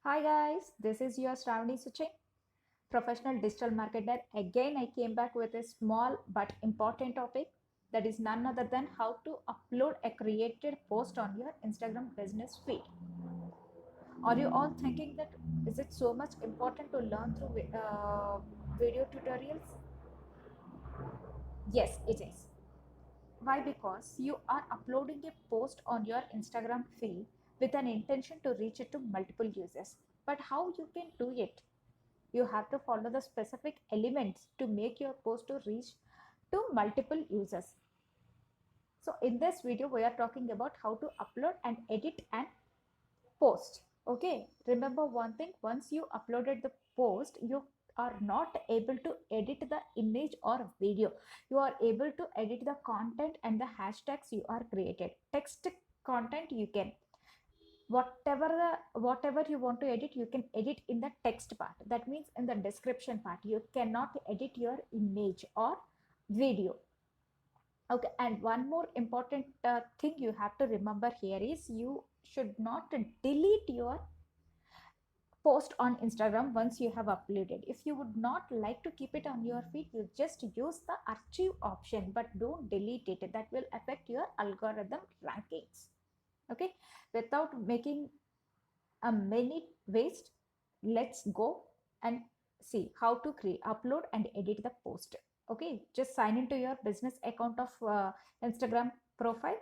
Hi guys, this is your Shravani Suchin, professional digital marketer. Again, I came back with a small but important topic that is none other than how to upload a created post on your Instagram business feed. Are you all thinking that is it so much important to learn through video tutorials? Yes, it is. Why? Because you are uploading a post on your Instagram feed with an intention to reach it to multiple users. But how you can do it? You have to follow the specific elements to make your post to reach to multiple users. So in this video we are talking about how to upload and edit and post. Okay, remember one thing, once you uploaded the post, you are not able to edit the image or video. You are able to edit the content and the hashtags you are created. Text content you can, whatever you want to edit, you can edit in the text part. That means in the description part you cannot edit your image or video. Okay, and one more important thing you have to remember here is you should not delete your post on Instagram once you have uploaded. If you would not like to keep it on your feed, you just use the archive option, but don't delete it. That will affect your algorithm rankings. Okay, without making a minute waste, let's go and see how to create, upload and edit the post. Okay, just sign into your business account of Instagram profile.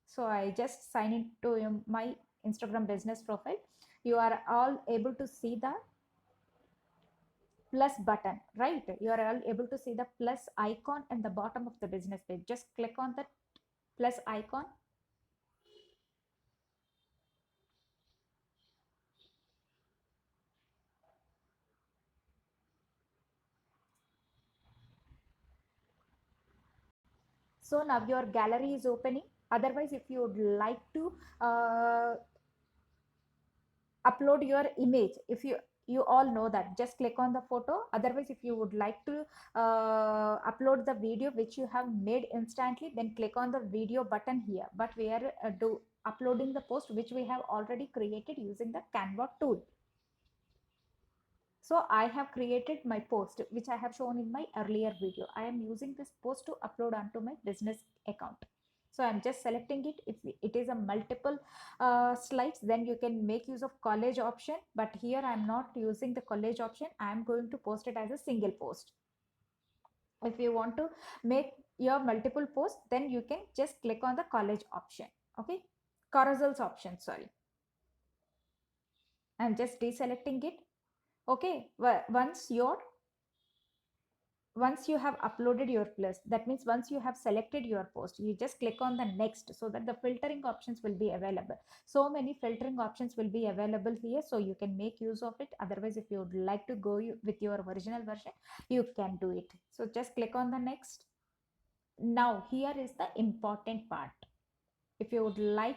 So I just sign into my Instagram business profile. You are all able to see the plus button, right? You are all able to see the plus icon in the bottom of the business page. Just click on that plus icon. So now your gallery is opening. Otherwise, if you would like to upload your image, if you all know that, just click on the photo. Otherwise, if you would like to upload the video which you have made instantly, then click on the video button here. But we are uploading the post which we have already created using the Canva tool. So I have created my post which I have shown in my earlier video. I am using this post to upload onto my business account. So I'm just selecting it. If it is a multiple slides, then you can make use of collage option. But here I'm not using the collage option. I'm going to post it as a single post. If you want to make your multiple posts, then you can just click on the collage option. Okay, carousels option, sorry. I'm just deselecting it. Okay, well, once you have uploaded your plus, that means once you have selected your post, you just click on the next, so that the filtering options will be available. So many filtering options will be available here, so you can make use of it. Otherwise, if you would like to go with your original version, you can do it. So just click on the next. Now here is the important part. If you would like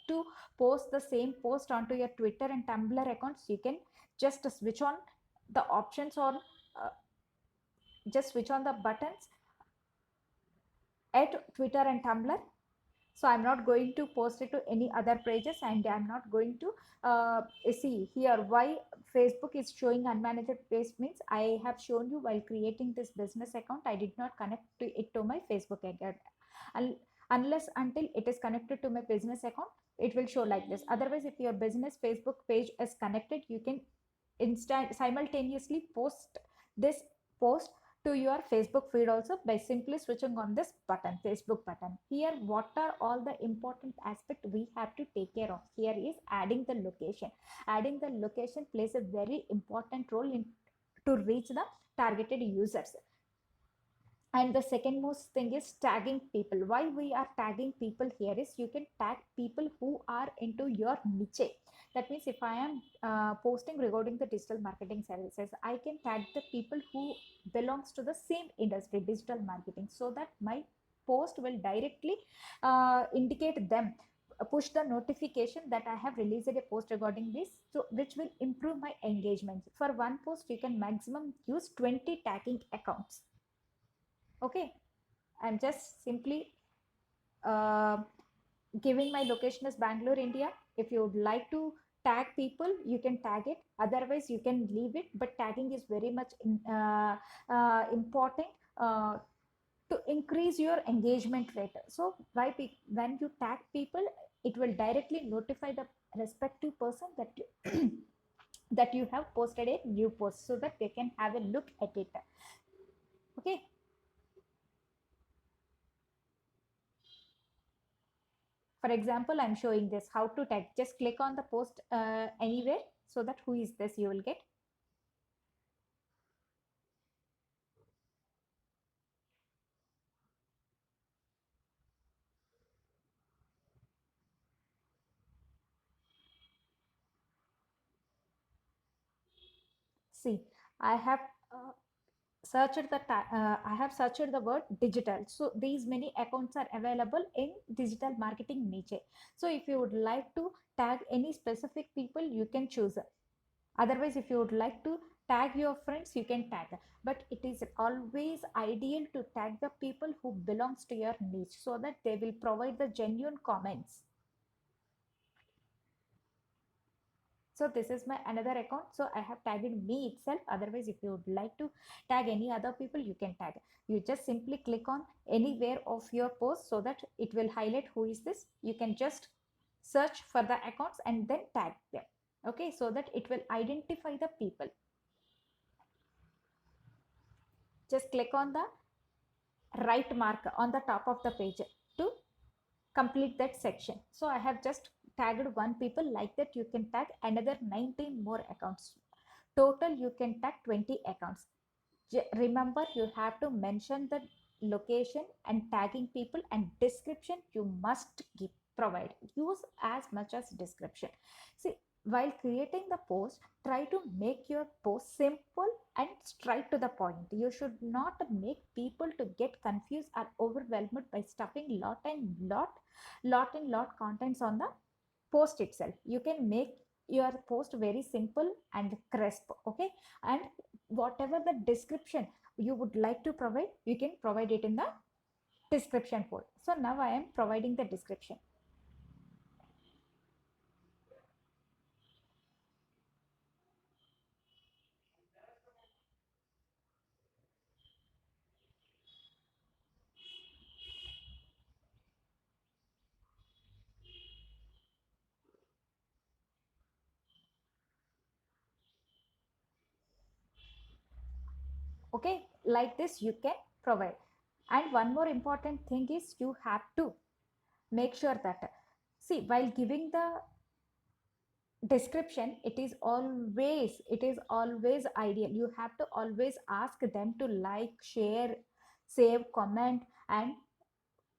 to post the same post onto your Twitter and Tumblr accounts, you can just switch on the options on uh, just switch on the buttons at Twitter and Tumblr. So I'm not going to post it to any other pages, and I'm not going to see here why Facebook is showing unmanaged page means I have shown you while creating this business account, I did not connect it to my Facebook account. Unless until it is connected to my business account, it will show like this. Otherwise, if your business Facebook page is connected, you can simultaneously post this post to your Facebook feed also by simply switching on this button, Facebook button. Here, what are all the important aspect we have to take care of? Here is adding the location. Adding the location plays a very important role in to reach the targeted users. And the second most thing is tagging people. Why we are tagging people here is you can tag people who are into your niche. That means if I am posting regarding the digital marketing services, I can tag the people who belongs to the same industry, digital marketing, so that my post will directly indicate them, push the notification that I have released a post regarding this, so which will improve my engagement. For one post you can maximum use 20 tagging accounts. Okay, I'm just simply uh, giving my location as Bangalore, India. If you would like to tag people, you can tag it, otherwise you can leave it, but tagging is very much important to increase your engagement rate. So when you tag people, it will directly notify the respective person that you that you have posted a new post, so that they can have a look at it. Okay. For example, I'm showing this how to tag. Just click on the post anywhere, so that who is this you will get. See, I have uh, I have searched the word digital. So these many accounts are available in digital marketing niche. So if you would like to tag any specific people, you can choose. Otherwise, if you would like to tag your friends, you can tag. But it is always ideal to tag the people who belongs to your niche, so that they will provide the genuine comments. So this is my another account. So I have tagged me itself. Otherwise, if you would like to tag any other people, you can tag. You just simply click on anywhere of your post, so that it will highlight who is this. You can just search for the accounts and then tag them. Okay, so that it will identify the people. Just click on the right mark on the top of the page to complete that section. So I have just tagged one people. Like that, you can tag another 19 more accounts. Total, you can tag 20 accounts. Remember, you have to mention the location and tagging people, and description you must give provide. Use as much as description. See, while creating the post, try to make your post simple and straight to the point. You should not make people to get confused or overwhelmed by stuffing lot contents on the post itself. You can make your post very simple and crisp. Okay. And whatever the description you would like to provide, you can provide it in the description pod. So now I am providing the description. Okay, like this you can provide. And one more important thing is, you have to make sure that, see, while giving the description, it is always ideal. You have to always ask them to like, share, save, comment, and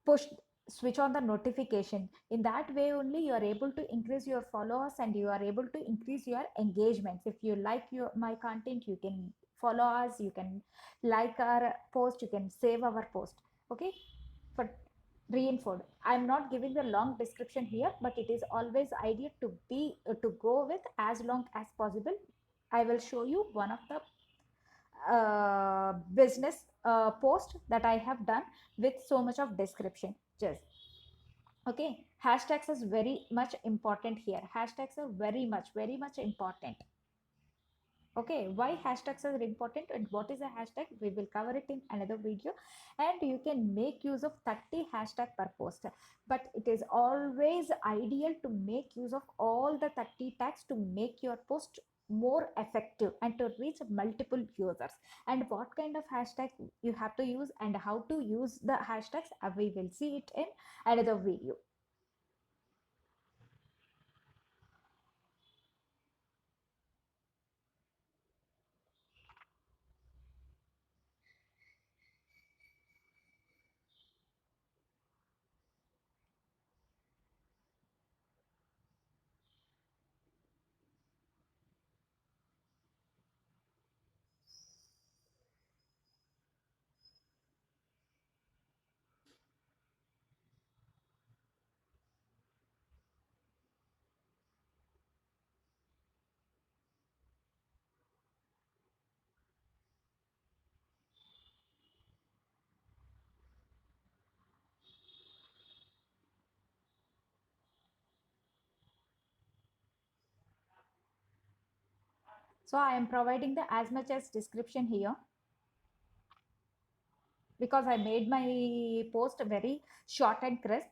push switch on the notification. In that way only you are able to increase your followers, and you are able to increase your engagements. If you like your my content, you can follow us, you can like our post, you can save our post. Okay. For reinforced, I'm not giving the long description here, but it is always ideal to be to go with as long as possible. I will show you one of the business post that I have done with so much of description. Just okay, hashtags is very much important here. Hashtags are very much important. Okay, why hashtags are important and what is a hashtag, we will cover it in another video. And you can make use of 30 hashtag per post, but it is always ideal to make use of all the 30 tags to make your post more effective and to reach multiple users. And what kind of hashtag you have to use and how to use the hashtags, we will see it in another video. So I am providing the as much as description here because I made my post very short and crisp.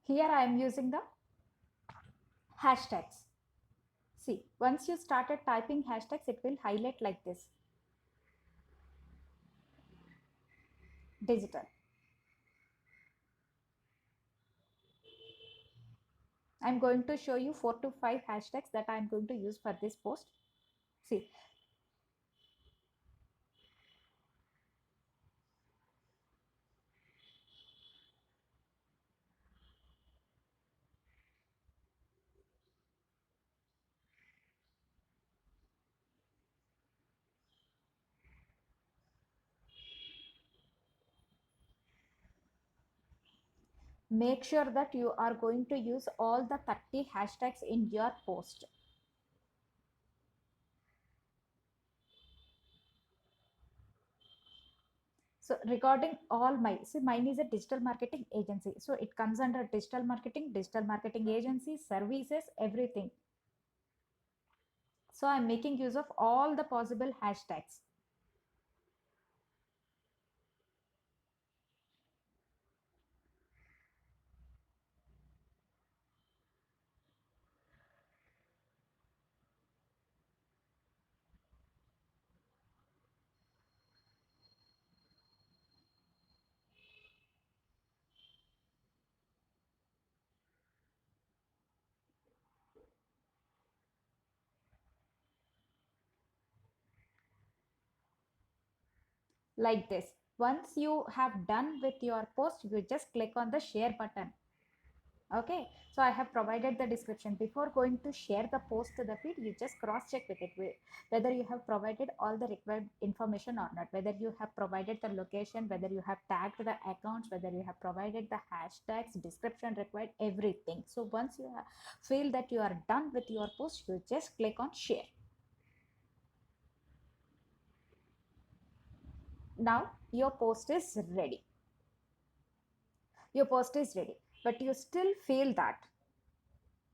Here I am using the hashtags. See, once you started typing hashtags, it will highlight like this, digital. I'm going to show you 4 to 5 hashtags that I'm going to use for this post. See, make sure that you are going to use all the 30 hashtags in your post. So regarding all my, see, mine is a digital marketing agency. So it comes under digital marketing agency, services, everything. So I'm making use of all the possible hashtags. Like this. Once you have done with your post, you just click on the share button. Okay, so I have provided the description. Before going to share the post to the feed, you just cross check with it whether you have provided all the required information or not, whether you have provided the location, whether you have tagged the accounts, whether you have provided the hashtags, description required, everything. So once you feel that you are done with your post, you just click on share. Now your post is ready. Your post is ready, but you still feel that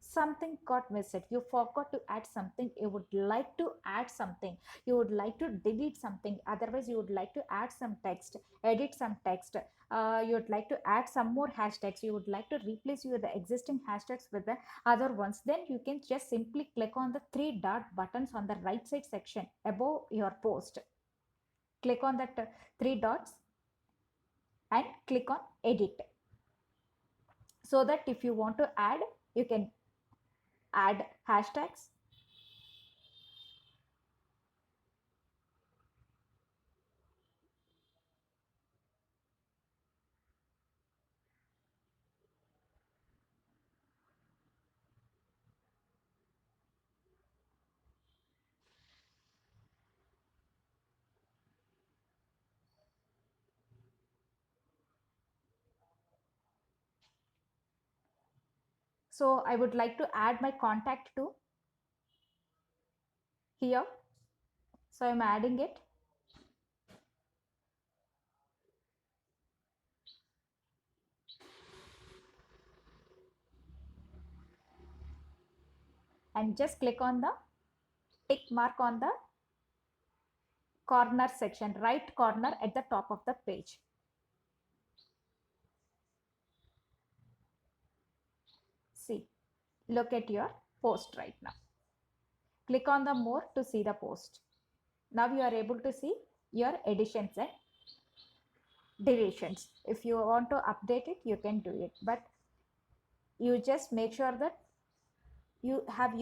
something got missed, you forgot to add something, you would like to add something, you would like to delete something, otherwise you would like to add some text, edit some text, you would like to add some more hashtags, you would like to replace your the existing hashtags with the other ones, then you can just simply click on the 3 dot buttons on the right side section above your post. Click on that 3 dots and click on edit, so that if you want to add, you can add hashtags. So I would like to add my contact to here. So I'm adding it. And just click on the tick mark on the corner section, right corner at the top of the page. look at your post right now. Click on the more to see the post. Now you are able to see your additions and deletions. If you want to update it, you can do it, but you just make sure that you have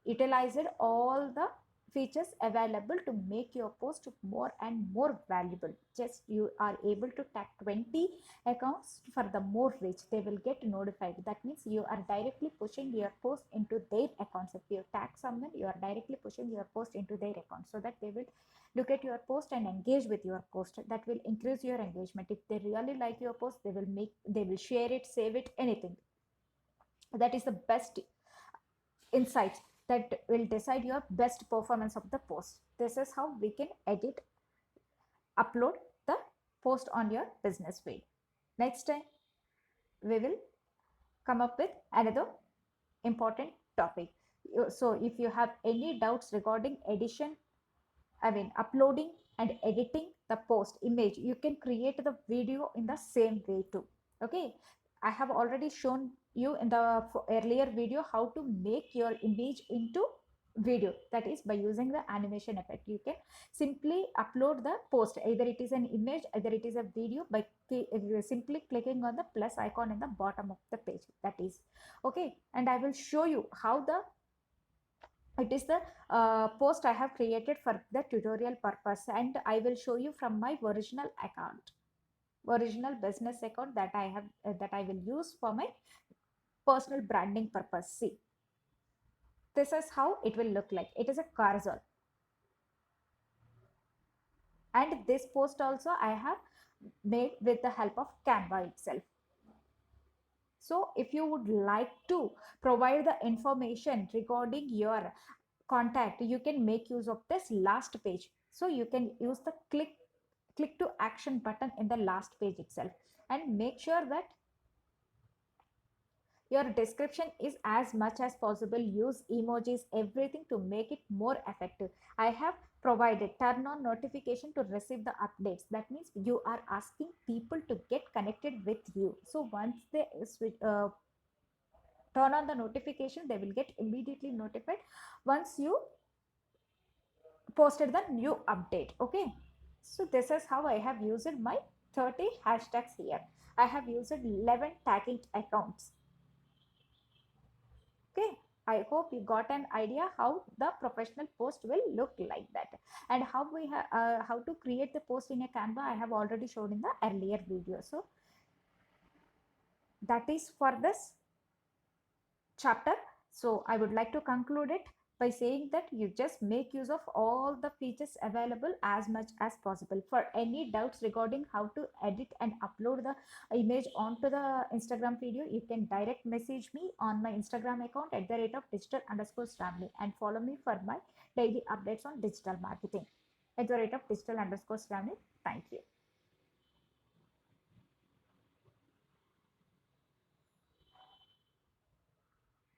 utilized all the features available to make your post more and more valuable. Just you are able to tag 20 accounts for the more reach, they will get notified. That means you are directly pushing your post into their accounts. If you tag someone, you are directly pushing your post into their account, so that they will look at your post and engage with your post. That will increase your engagement. If they really like your post, they will share it, save it, anything. That is the best insights that will decide your best performance of the post. This is how we can edit, upload the post on your business feed. Next time, we will come up with another important topic. So if you have any doubts regarding uploading and editing the post image, you can create the video in the same way too. Okay, I have already shown you in the earlier video how to make your image into video, that is by using the animation effect. You can simply upload the post, either it is an image, either it is a video, by simply clicking on the plus icon in the bottom of the page. That is okay, and I will show you how it is the post I have created for the tutorial purpose, and I will show you from my original account, original business account that I have that I will use for my personal branding purpose. See, this is how it will look like. It is a carousel, and this post also I have made with the help of Canva itself. So if you would like to provide the information regarding your contact, you can make use of this last page. So you can use the click to action button in the last page itself, and make sure that your description is as much as possible. Use emojis, everything to make it more effective. I have provided turn on notification to receive the updates. That means you are asking people to get connected with you. So once they turn on the notification, they will get immediately notified once you posted the new update. Okay, so this is how I have used my 30 hashtags here. I have used 11 tagging accounts. Okay, I hope you got an idea how the professional post will look like that, and how to create the post in a Canva I have already shown in the earlier video. So that is for this chapter. So I would like to conclude it by saying that you just make use of all the features available as much as possible. For any doubts regarding how to edit and upload the image onto the Instagram video, you can direct message me on my Instagram account at the rate of digital_Shravani, and follow me for my daily updates on digital marketing at the rate of digital_Shravani. Thank you.